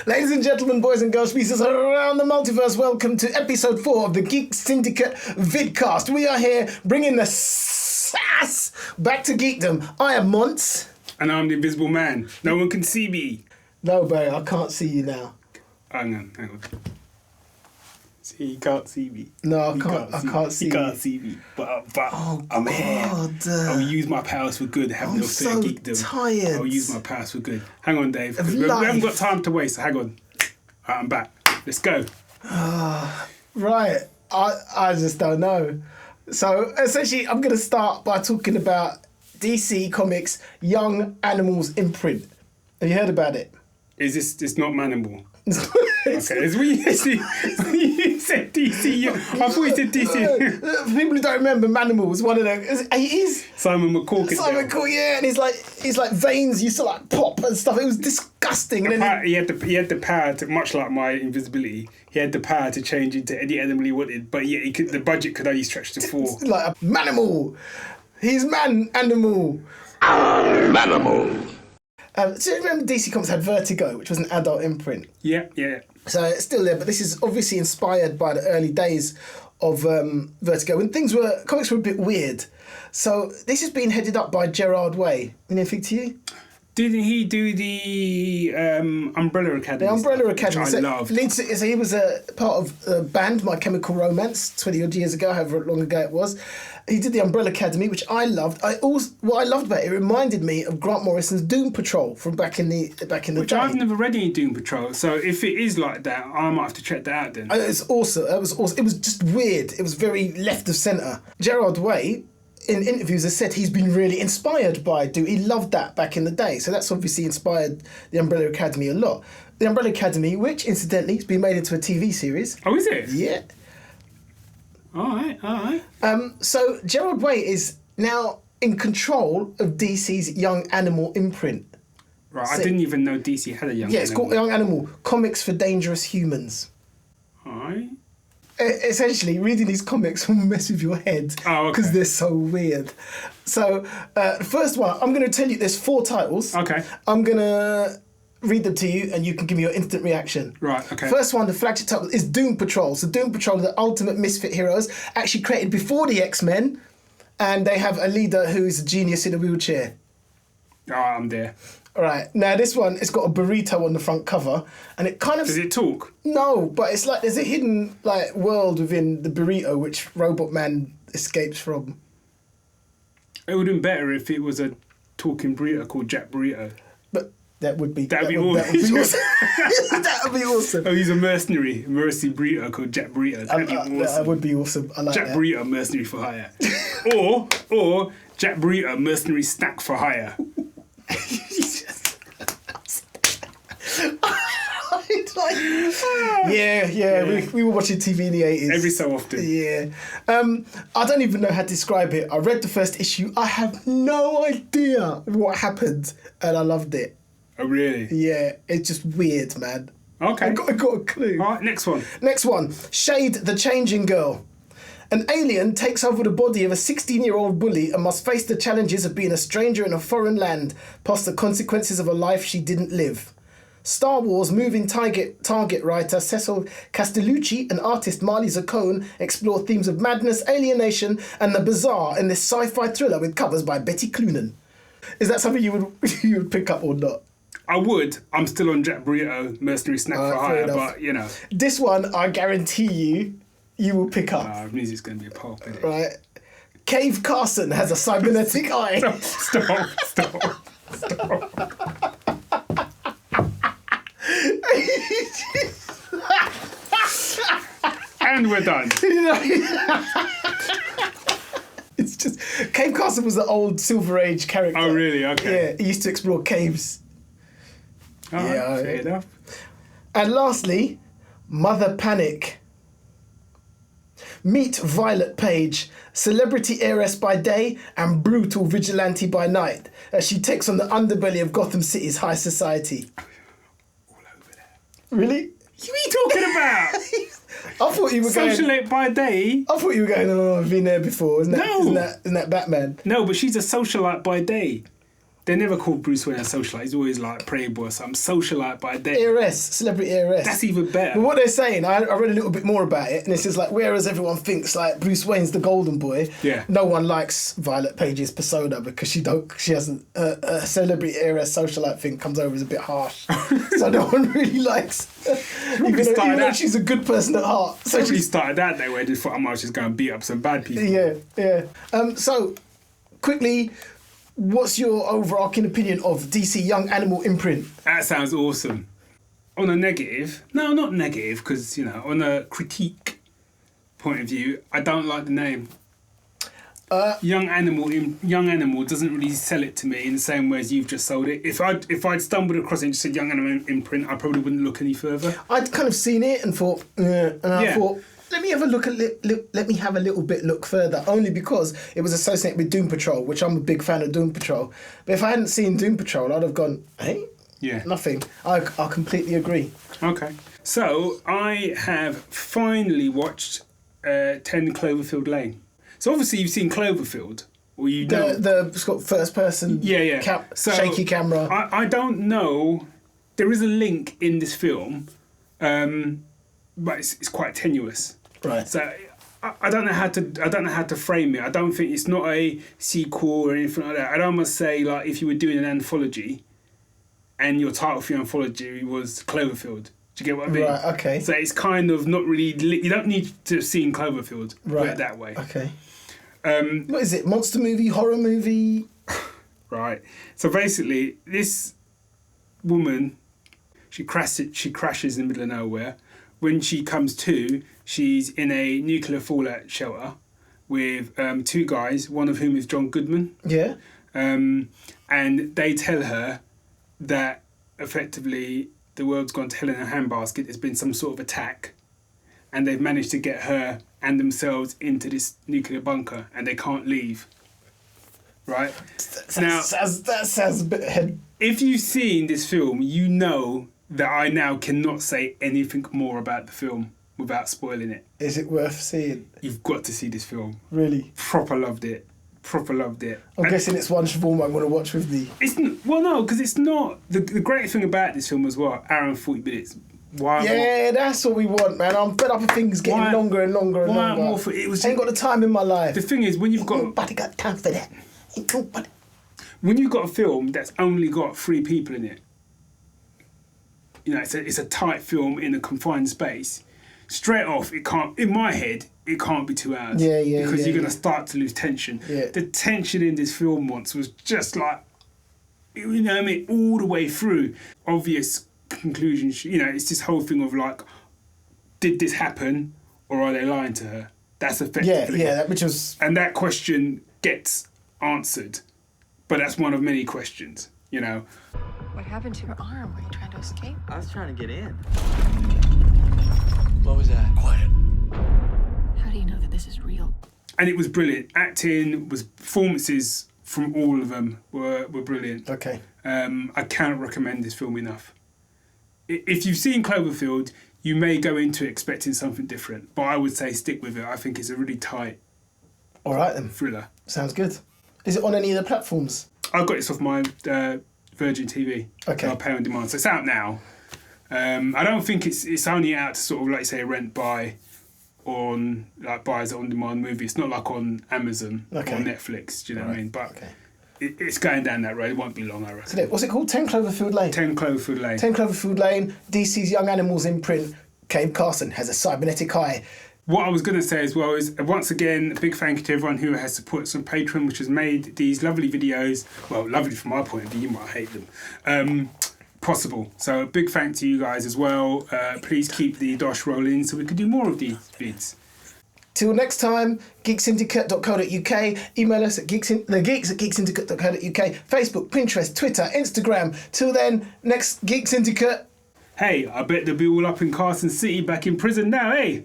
Ladies and gentlemen, boys and girls, species around the multiverse, welcome to episode 4 of the Geek Syndicate VidCast. We are here bringing the sass back to geekdom. I am Monts. And I'm the invisible man. No one can see me. No, babe, I can't see you now. Hang on. See, he can't see me. No, I can't see you. you. He can't see me. But oh, I'm here. God. I'll use my powers for good. Have I'm no so geekdom. tired. I'll use my powers for good. Hang on, Dave. We haven't got time to waste. Hang on. Right, I'm back. Let's go. Right. I just don't know. So, essentially, I'm going to start by talking about DC Comics' Young Animals Imprint. Have you heard about it? Is this... It's not Manimal. Okay, it's when you said DC. I thought you said DC. For people who don't remember, Manimal was one of them. He is Simon McCorkle. Yeah, and his veins used to like pop and stuff. It was disgusting. And then he had the power to, much like my invisibility. He had the power to change into any animal he wanted, but yeah, the budget could only stretch to 4. Like a Manimal. He's man-animal. Manimal. So you remember DC Comics had Vertigo, which was an adult imprint. Yeah. So it's still there, but this is obviously inspired by the early days of Vertigo when comics were a bit weird. So this has been headed up by Gerald Way. Anything to you? Didn't he do the Umbrella Academy? The Umbrella Academy. Which I loved. So he was a part of a band, My Chemical Romance, 20 odd years ago, however long ago it was. He did the Umbrella Academy, which I loved. What I loved about it reminded me of Grant Morrison's Doom Patrol from back in the day. Which I've never read any Doom Patrol, so if it is like that, I might have to check that out then. It's awesome. It was awesome. It was just weird. It was very left of centre. Gerald Way, in interviews, has said he's been really inspired by Doom. He loved that back in the day, so that's obviously inspired the Umbrella Academy a lot. The Umbrella Academy, which incidentally has been made into a TV series. Oh, is it? Yeah. All right. So Gerald Way is now in control of DC's Young Animal imprint. Right, I didn't even know DC had a Young Animal. Yeah, it's called Young Animal, Comics for Dangerous Humans. All right. Essentially, reading these comics will mess with your head because they're so weird. So, the first one, I'm going to tell you, there's 4 titles. Okay. I'm going to read them to you and you can give me your instant reaction. Right, okay. First one, the flagship title, is Doom Patrol. So Doom Patrol are the ultimate misfit heroes, actually created before the X-Men, and they have a leader who is a genius in a wheelchair. Oh, I'm there. All right. Now, this one, it's got a burrito on the front cover, and it kind of... Does it talk? No, but it's like there's a hidden world within the burrito which Robot Man escapes from. It would have been better if it was a talking burrito called Jack Burrito. But that would be awesome. That would be awesome. Oh, he's a mercy burrito called Jack Burrito. That'd be awesome. That would be awesome. I like Jack that. Burrito mercenary for hire. or Jack Burrito mercenary snack for hire. We were watching TV in the 80s. Every so often. Yeah. I don't even know how to describe it. I read the first issue. I have no idea what happened, and I loved it. Oh, really? Yeah, it's just weird, man. Okay. I got a clue. All right, next one. Next one. Shade the Changing Girl. An alien takes over the body of a 16-year-old bully and must face the challenges of being a stranger in a foreign land, plus the consequences of a life she didn't live. Star Wars moving target writer Cecil Castellucci and artist Marley Zaccone explore themes of madness, alienation, and the bizarre in this sci-fi thriller with covers by Betty Cloonan. Is that something you would pick up or not? I would. I'm still on Jack Burrito, mercenary snack for hire, but you know. This one, I guarantee you will pick up. Music's going to be a pulp, isn't it? Right. Cave Carson has a cybernetic eye. Stop. And we're done. It's just... Cave Carson was the old Silver Age character. Oh, really? Okay. Yeah, he used to explore caves. Fair enough. And lastly, Mother Panic. Meet Violet Page, celebrity heiress by day and brutal vigilante by night, as she takes on the underbelly of Gotham City's high society. All over there. Really? What are you talking about? I thought you were Socialite by day. I thought you were going, I've been there before. Isn't that Batman? No, but she's a socialite by day. They never call Bruce Wayne a socialite. He's always like playboy or something. Socialite by day. Heiress, celebrity heiress. That's even better. But what they're saying, I read a little bit more about it, and it says like, whereas everyone thinks like Bruce Wayne's the golden boy, no one likes Violet Page's persona because she has a celebrity heiress socialite thing comes over as a bit harsh, so no one really likes. Even though she's a good person at heart. So she started that way. I just thought I might just go and beat up some bad people. Yeah. So quickly. What's your overarching opinion of DC Young Animal Imprint? That sounds awesome. On a negative, no, not negative, because, you know, on a critique point of view, I don't like the name. Young Animal doesn't really sell it to me in the same way as you've just sold it. If I'd stumbled across it and just said Young Animal Imprint, I probably wouldn't look any further. I'd kind of seen it and thought, I thought, let me have a look let me have a little bit look further, only because it was associated with Doom Patrol, which I'm a big fan of Doom Patrol. But if I hadn't seen Doom Patrol, I'd have gone, hey, nothing. I completely agree. Okay, so I have finally watched 10 Cloverfield Lane. So obviously you've seen Cloverfield, or you know the first person, shaky camera. I don't know. There is a link in this film, but it's quite tenuous. Right. So I don't know how to frame it. I don't think it's not a sequel or anything like that. I'd almost say like if you were doing an anthology, and your title for your anthology was Cloverfield. Do you get what I mean? Right. Okay. So it's kind of not really. You don't need to have seen Cloverfield. Right. Put it that way. Okay. What is it? Monster movie? Horror movie? Right. So basically, this woman, she crashes in the middle of nowhere. When she comes to, she's in a nuclear fallout shelter with two guys, one of whom is John Goodman. Yeah. And they tell her that effectively the world's gone to hell in a handbasket. There's been some sort of attack, and they've managed to get her and themselves into this nuclear bunker, and they can't leave. Right? That sounds a bit ahead. If you've seen this film, you know that I now cannot say anything more about the film without spoiling it. Is it worth seeing? You've got to see this film. Really? Proper loved it. I'm guessing it's one film I'm going to watch with me. No, because it's not. The great thing about this film was what? Hour and 40 minutes. That's what we want, man. I'm fed up of things getting longer and longer and longer. I ain't got the time in my life. The thing is, when you've got... Nobody got time for that. Ain't nobody. When you've got a film that's only got 3 people in it, you know, it's a tight film in a confined space. Straight off, it can't. In my head, it can't be 2 hours. Because you're gonna start to lose tension. Yeah. The tension in this film once was just like, you know what I mean, all the way through. Obvious conclusions. You know, it's this whole thing of like, did this happen, or are they lying to her? That's effectively. And that question gets answered, but that's one of many questions. You know. What happened to your arm? Were you trying to escape? I was trying to get in. What was that? Quiet. How do you know that this is real? And it was brilliant. Performances from all of them were brilliant. Okay. I can't recommend this film enough. If you've seen Cloverfield, you may go into it expecting something different, but I would say stick with it. I think it's a really tight all right then. Thriller. Sounds good. Is it on any of the platforms? I got this off my Virgin TV. Okay. I'll pay on demand. So it's out now. I don't think it's only out to sort of like say rent buy on like buy as an on demand movie. It's not like on Amazon or Netflix. Do you know what I mean? But it's going down that road. It won't be long, I reckon. So what's it called? 10 Cloverfield Lane. 10 Cloverfield Lane. 10 Cloverfield Lane. DC's Young Animals Imprint. Cave Carson has a cybernetic eye. What I was going to say as well is, once again, a big thank you to everyone who has supported us on Patreon, which has made these lovely videos, well, lovely from my point of view, you might hate them, possible. So a big thank to you guys as well. Please keep the dosh rolling so we can do more of these vids. Till next time, geeksyndicate.co.uk. Email us at thegeeks@geeksyndicate.co.uk. Facebook, Pinterest, Twitter, Instagram. Till then, next Geek Syndicate. Hey, I bet they'll be all up in Carson City back in prison now, eh?